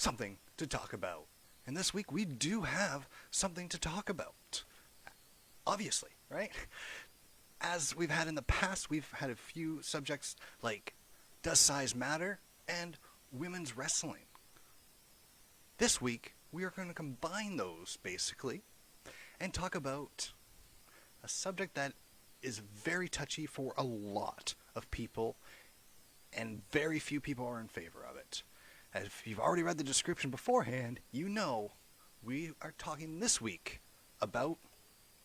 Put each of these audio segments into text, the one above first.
something to talk about. And this week we do have something to talk about. Obviously, right? As we've had in the past, we've had a few subjects like does size matter and women's wrestling. This week we are going to combine those basically and talk about a subject that is very touchy for a lot of people and very few people are in favor of it. As if you've already read the description beforehand, you know we are talking this week about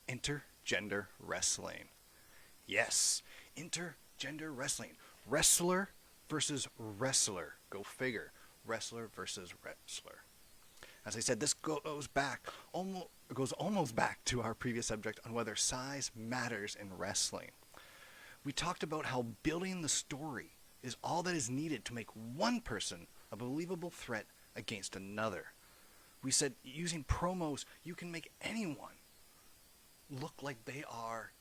intergender wrestling. Yes, intergender wrestling. Wrestler versus wrestler. Go figure. Wrestler versus wrestler. As I said, this goes almost back to our previous subject on whether size matters in wrestling. We talked about how building the story is all that is needed to make one person a believable threat against another. We said using promos, you can make anyone look like they are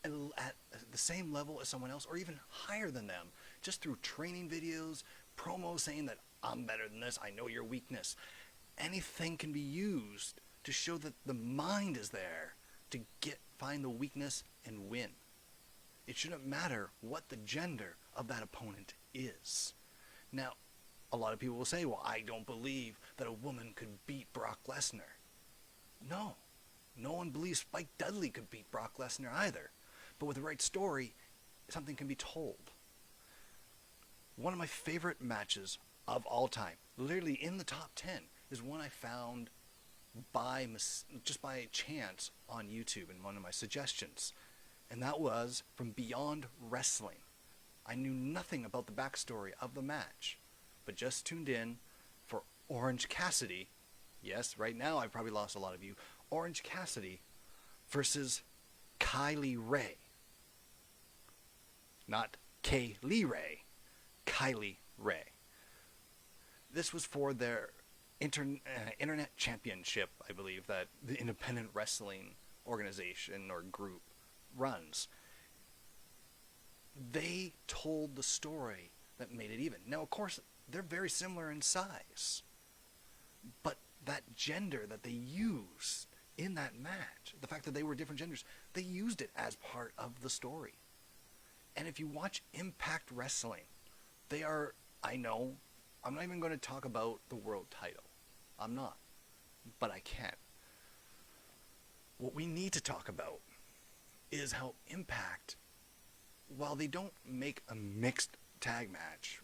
at the same level as someone else or even higher than them just through training videos, promos saying that I'm better than this, I know your weakness. Anything can be used to show that the mind is there to find the weakness and win. It shouldn't matter what the gender of that opponent is. Now, a lot of people will say, well, I don't believe that a woman could beat Brock Lesnar. No one believes Spike Dudley could beat Brock Lesnar either. But with the right story, something can be told. One of my favorite matches of all time, literally in the top 10, is one I found just by chance on YouTube in one of my suggestions. And that was from Beyond Wrestling. I knew nothing about the backstory of the match, but just tuned in for Orange Cassidy. Yes, right now I've probably lost a lot of you. Orange Cassidy versus Kylie Ray. Not Kaylee Ray. Kylie Ray. This was for their internet championship, I believe, that the independent wrestling organization or group runs. They told the story that made it even. Now, of course, they're very similar in size, but that gender that they used in that match, the fact that they were different genders, they used it as part of the story. And if you watch Impact Wrestling, they are, I know, I'm not even going to talk about the world title. I'm not, but I can. What we need to talk about is how Impact, while they don't make a mixed tag match,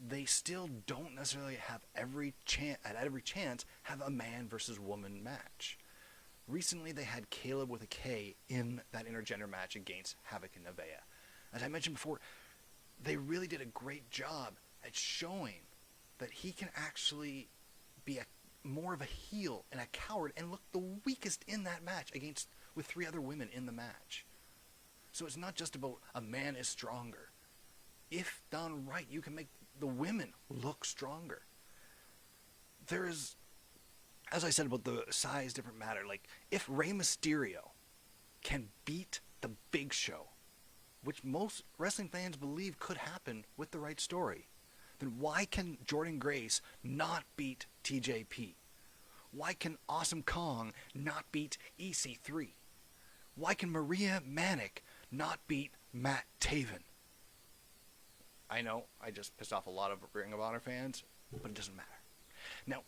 they still don't necessarily have at every chance have a man versus woman match. Recently they had Caleb with a K in that intergender match against Havoc and Nevaeh. As I mentioned before, they really did a great job at showing that he can actually be more of a heel and a coward and look the weakest in that match with 3 other women in the match. So it's not just about a man is stronger. If done right, you can make the women look stronger. There is, as I said about the size different matter, like if Rey Mysterio can beat the Big Show, which most wrestling fans believe could happen with the right story, then why can Jordynne Grace not beat TJP? Why can Awesome Kong not beat EC3? Why can Maria Manic not beat Matt Taven? I know, I just pissed off a lot of Ring of Honor fans, but it doesn't matter. Now,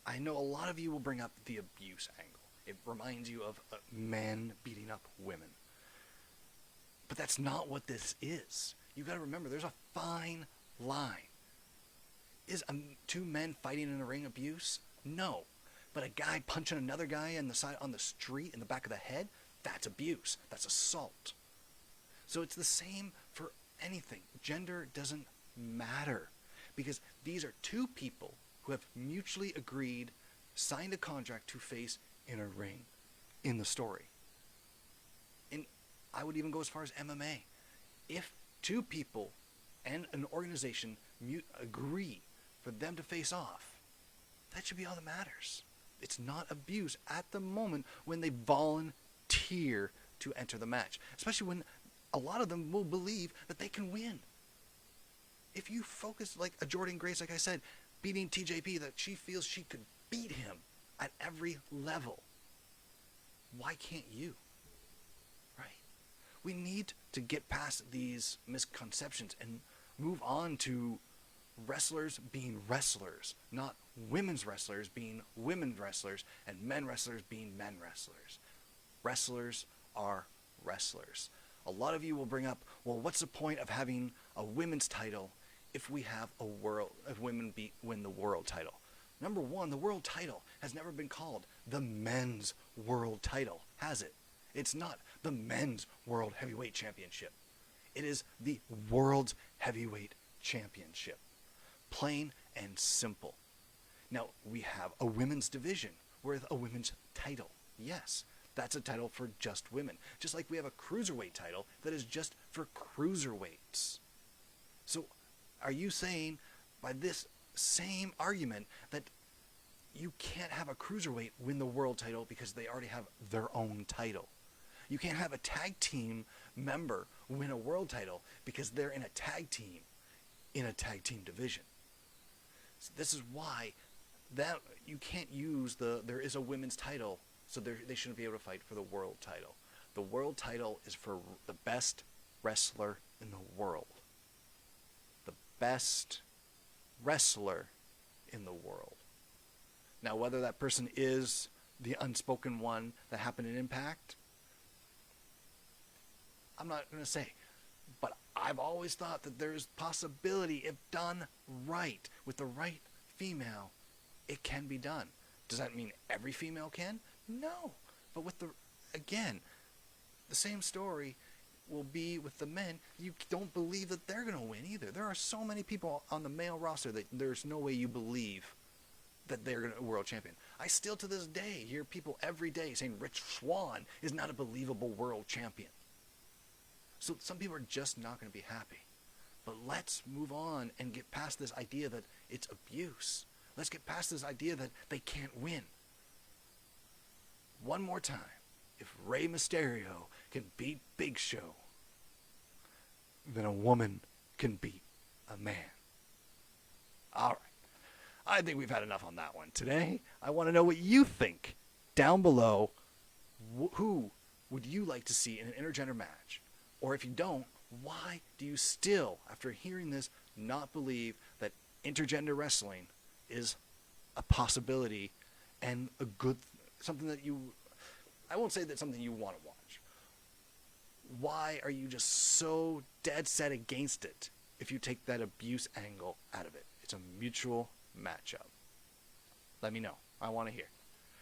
I know a lot of you will bring up the abuse angle. It reminds you of men beating up women. But that's not what this is. You gotta remember, there's a fine line. Is 2 men fighting in a ring abuse? No. But a guy punching another guy on the street in the back of the head, that's abuse. That's assault. So it's the same for anything. Gender doesn't matter because these are 2 people who have mutually agreed, signed a contract to face in a ring in the story. And I would even go as far as MMA. If 2 people and an organization agree for them to face off, that should be all that matters. It's not abuse at the moment when they volunteer to enter the match, especially when a lot of them will believe that they can win. If you focus like a Jordynne Grace, like I said, beating TJP that she feels she could beat him at every level. Why can't you? Right? We need to get past these misconceptions and move on to wrestlers being wrestlers, not women's wrestlers being women's wrestlers, and men wrestlers being men wrestlers. Wrestlers are wrestlers. A lot of you will bring up, well, what's the point of having a women's title if we have if women win the world title? Number one, the world title has never been called the men's world title, has it? It's not the men's world heavyweight championship. It is the world's heavyweight championship. Plain and simple. Now, we have a women's division with a women's title. Yes, that's a title for just women. Just like we have a cruiserweight title that is just for cruiserweights. So, are you saying by this same argument that you can't have a cruiserweight win the world title because they already have their own title? You can't have a tag team member win a world title because they're in a tag team division. So this is why that you can't use there is a women's title, so they shouldn't be able to fight for the world title. The world title is for the best wrestler in the world. The best wrestler in the world. Now, whether that person is the unspoken one that happened in Impact, I'm not going to say. But I've always thought that there's possibility, if done right, with the right female, it can be done. Does that mean every female can? No. But with the same story will be with the men. You don't believe that they're going to win either. There are so many people on the male roster that there's no way you believe that they're going to world champion. I still to this day hear people every day saying Rich Swann is not a believable world champion. So some people are just not going to be happy. But let's move on and get past this idea that it's abuse. Let's get past this idea that they can't win. One more time. If Rey Mysterio can beat Big Show, then a woman can beat a man. All right. I think we've had enough on that one today. I want to know what you think. Down below, who would you like to see in an intergender match? Or if you don't, why do you still, after hearing this, not believe that intergender wrestling is a possibility and a good, something that you, I won't say that's something you want to watch. Why are you just so dead set against it if you take that abuse angle out of it? It's a mutual matchup. Let me know. I want to hear.